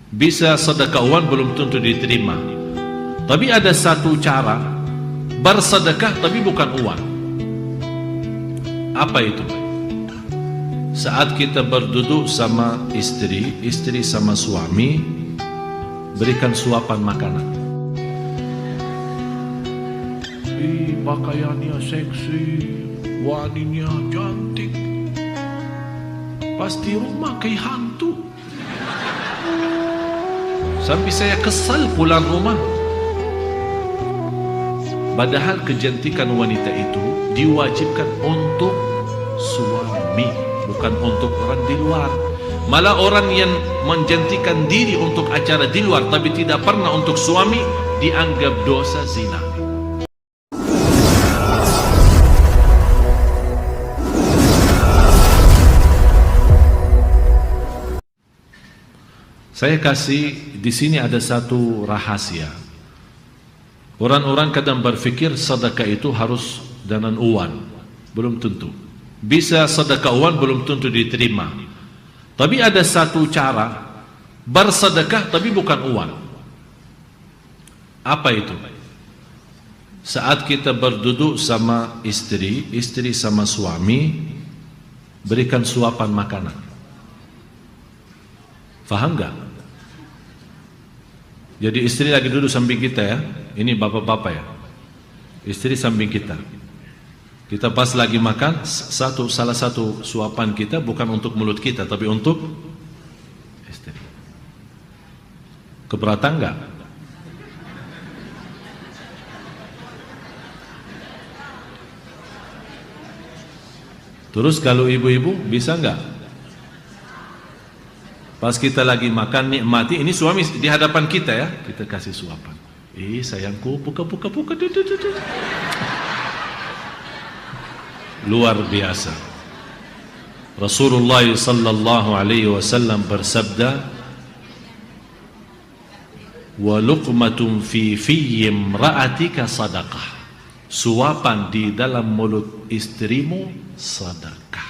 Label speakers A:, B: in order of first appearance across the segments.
A: Bisa sedekah uang belum tentu diterima. Tapi ada satu cara bersedekah tapi bukan uang. Apa itu? Saat kita berduduk sama istri, istri sama suami, berikan suapan makanan. Pakaiannya seksi, wanginya cantik, pasti rumah kayak hantu. Sampai saya kesal pulang rumah. Padahal kecantikan wanita itu diwajibkan untuk suami, bukan untuk orang di luar. Malah orang yang menjantikan diri untuk acara di luar tapi tidak pernah untuk suami dianggap dosa zina. Saya kasih di sini ada satu rahasia. Orang-orang kadang berpikir sedekah itu harus dengan uang. Belum tentu. Bisa sedekah uang belum tentu diterima. Tapi ada satu cara bersedekah tapi bukan uang. Apa itu? Saat kita berduduk sama istri, istri sama suami, berikan suapan makanan. Faham gak? Jadi istri lagi duduk samping kita ya. Ini bapak-bapak ya. Istri samping kita. Kita pas lagi makan, salah satu suapan kita bukan untuk mulut kita, tapi untuk istri. Keberatan enggak? Terus kalau ibu-ibu bisa enggak? Pas kita lagi makan nikmati, ini suami di hadapan kita ya, kita kasih suapan. Sayangku, buka. Luar biasa. Rasulullah sallallahu alaihi wasallam bersabda, "Wa luqmatun fi imra'atika sadaqah." Suapan di dalam mulut istrimu sedekah.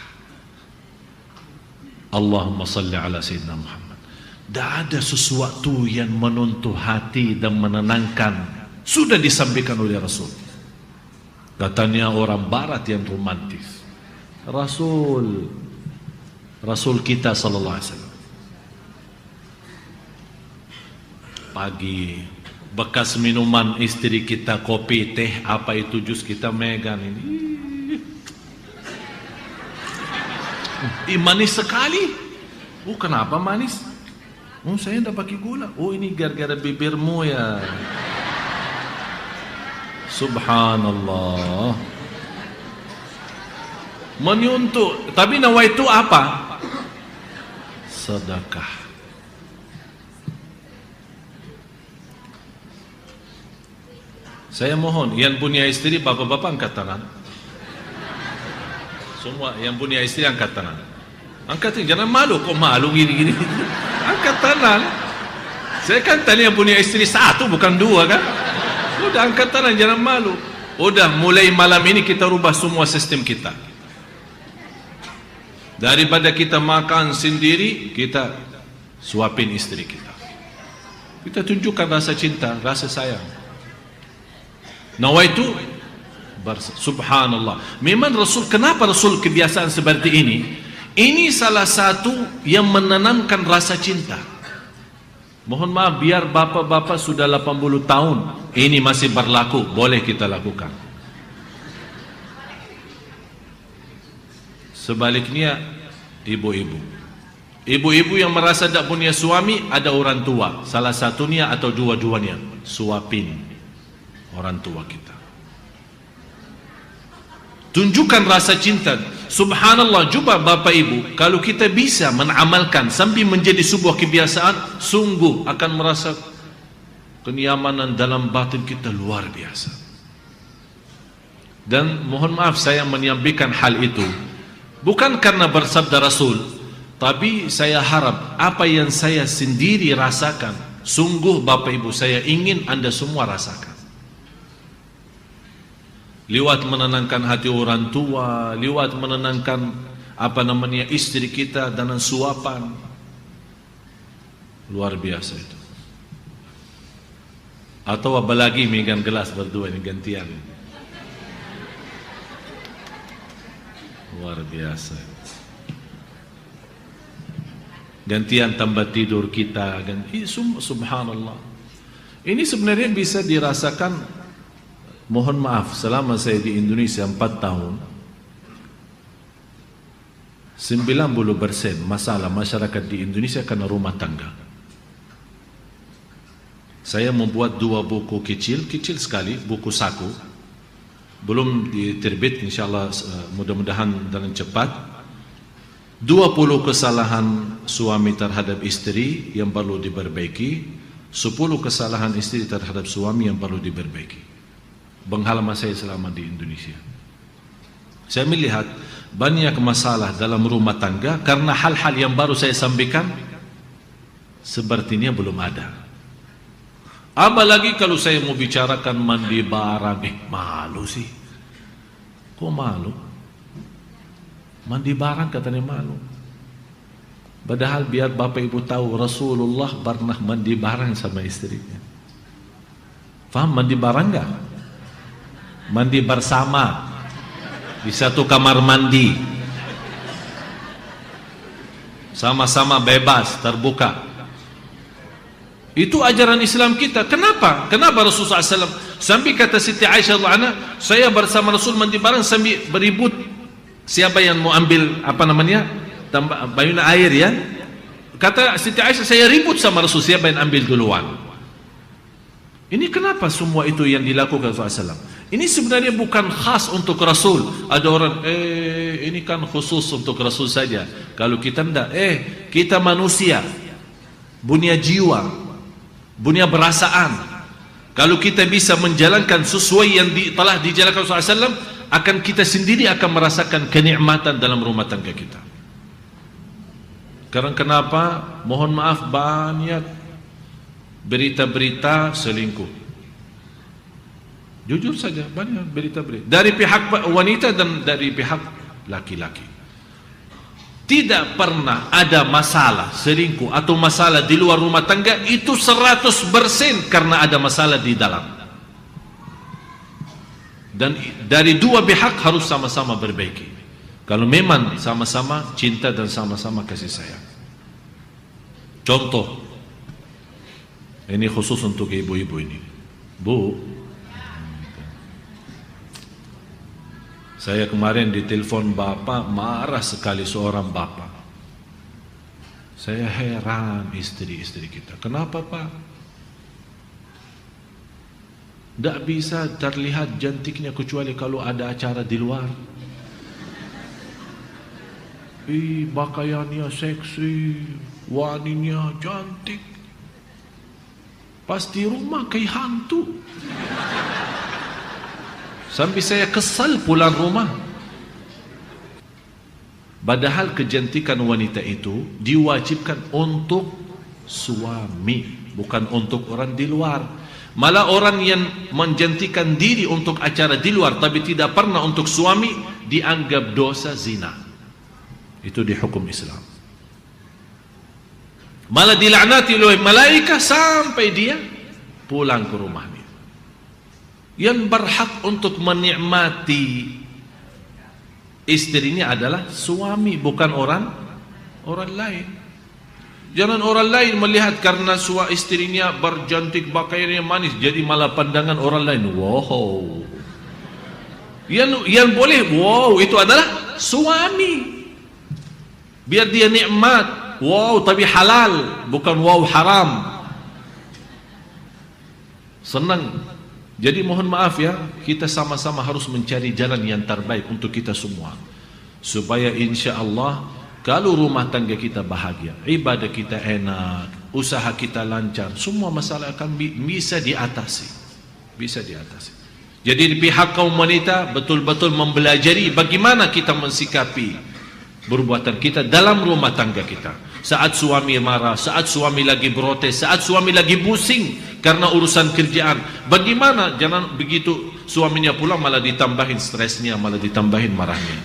A: Allahumma salli ala Sayyidina Muhammad. Tidak ada sesuatu yang menyentuh hati dan menenangkan. Sudah disampaikan oleh Rasul. Katanya orang barat yang romantis. Rasul kita sallallahu alaihi wasallam. Pagi bekas minuman istri kita, kopi, teh, apa itu jus kita megang ini. Manis sekali. Kenapa manis? Saya tidak pakai gula. Ini gara-gara bibirmu ya. Subhanallah. Menyentuh. Tapi nawa itu apa? Sedekah. Saya mohon, yang punya istri, bapak-bapak angkat tangan. Semua yang punya istri angkat tangan. Angkat, jangan malu. Kok malu gini-gini? Angkat tangan. Saya kan tadi yang punya istri satu bukan dua kan. Udah angkat tangan, jangan malu. Udah mulai malam ini kita rubah semua sistem kita. Daripada kita makan sendiri, kita suapin istri kita. Kita tunjukkan rasa cinta, rasa sayang. Nawaitu subhanallah. Memang Rasul, kenapa Rasul kebiasaan seperti ini? Ini salah satu yang menanamkan rasa cinta. Mohon maaf, biar bapak-bapak sudah 80 tahun ini masih berlaku, boleh kita lakukan. Sebaliknya ibu-ibu yang merasa tidak punya suami, ada orang tua, salah satunya atau dua-duanya, suapin orang tua kita. Tunjukkan rasa cinta. Subhanallah, coba bapak ibu, kalau kita bisa mengamalkan sampai menjadi sebuah kebiasaan, sungguh akan merasa kenyamanan dalam batin kita luar biasa. Dan mohon maaf saya menyampaikan hal itu bukan karena bersabda Rasul, tapi saya harap apa yang saya sendiri rasakan, sungguh bapak ibu saya ingin anda semua rasakan. Lewat menenangkan hati orang tua, lewat menenangkan istri kita dengan suapan. Luar biasa itu. Atau apalagi megang gelas berdua ini gantian. Luar biasa. Gantian tambah tidur kita. Subhanallah. Ini sebenarnya bisa dirasakan, mohon maaf, selama saya di Indonesia 4 tahun, 90% masalah masyarakat di Indonesia karena rumah tangga. Saya membuat 2 buku kecil sekali, buku saku. Belum diterbit, insyaAllah mudah-mudahan dalam cepat. 20 kesalahan suami terhadap istri yang perlu diperbaiki, 10 kesalahan istri terhadap suami yang perlu diperbaiki. Pengalaman saya selama di Indonesia. Saya melihat banyak masalah dalam rumah tangga karena hal-hal yang baru saya sampaikan sepertinya belum ada. Apalagi kalau saya mau bicarakan mandi barang, malu sih. Kok malu? Mandi barang katanya malu. Padahal biar Bapak Ibu tahu, Rasulullah pernah mandi barang sama istrinya. Faham mandi barang enggak? Mandi bersama di satu kamar mandi, sama-sama bebas, terbuka. Itu ajaran Islam kita. Kenapa? Kenapa Rasulullah SAW sampai kata Siti Aisyah radhiyallahu anha, saya bersama Rasul mandi bareng sambil beribut siapa yang mau ambil bayuna air ya. Kata Siti Aisyah, saya ribut sama Rasul siapa yang ambil duluan. Ini kenapa semua itu yang dilakukan Rasulullah SAW? Ini sebenarnya bukan khas untuk Rasul. Ada orang, ini kan khusus untuk Rasul saja. Kalau kita tidak, kita manusia, punya jiwa, punya perasaan. Kalau kita bisa menjalankan sesuai yang telah dijalankan Rasulullah SAW, akan kita sendiri akan merasakan kenikmatan dalam rumah tangga kita. Karena kenapa? Mohon maaf, banyak berita-berita selingkuh. Jujur saja, banyak berita-berita dari pihak wanita dan dari pihak laki-laki. Tidak pernah ada masalah selingkuh atau masalah di luar rumah tangga itu 100% karena ada masalah di dalam. Dan dari dua pihak harus sama-sama berbaiki. Kalau memang sama-sama cinta dan sama-sama kasih sayang. Contoh, ini khusus untuk ibu-ibu ini. Bu, saya kemarin ditelepon bapak, marah sekali seorang bapak. Saya heran istri-istri kita. Kenapa pak? Tidak bisa terlihat cantiknya kecuali kalau ada acara di luar. Pakaiannya seksi, wanginya cantik. Pasti rumah kayak hantu. Sampai saya kesal pulang rumah. Padahal kecantikan wanita itu diwajibkan untuk suami, bukan untuk orang di luar. Malah orang yang menjantikan diri untuk acara di luar tapi tidak pernah untuk suami dianggap dosa zina. Itu dihukum Islam. Malah dilaknati oleh malaikat sampai dia pulang ke rumahnya. Yang berhak untuk menikmati istrinya adalah suami, bukan orang lain. Jangan orang lain melihat karena istrinya bercantik, pakaiannya manis, jadi malah pandangan orang lain. Wow. Yang boleh, wow, itu adalah suami. Biar dia nikmat. Wow, tapi halal, bukan wow haram. Senang. Jadi mohon maaf ya, kita sama-sama harus mencari jalan yang terbaik untuk kita semua. Supaya insya Allah, kalau rumah tangga kita bahagia, ibadah kita enak, usaha kita lancar, semua masalah akan bisa diatasi. Bisa diatasi. Jadi di pihak kaum wanita betul-betul mempelajari bagaimana kita mensikapi perbuatan kita dalam rumah tangga kita. Saat suami marah, saat suami lagi protes, saat suami lagi pusing karena urusan kerjaan, bagaimana jangan begitu suaminya pulang malah ditambahin stresnya, malah ditambahin marahnya.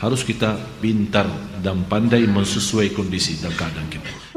A: Harus kita pintar dan pandai mensesuaikan kondisi dan keadaan kita.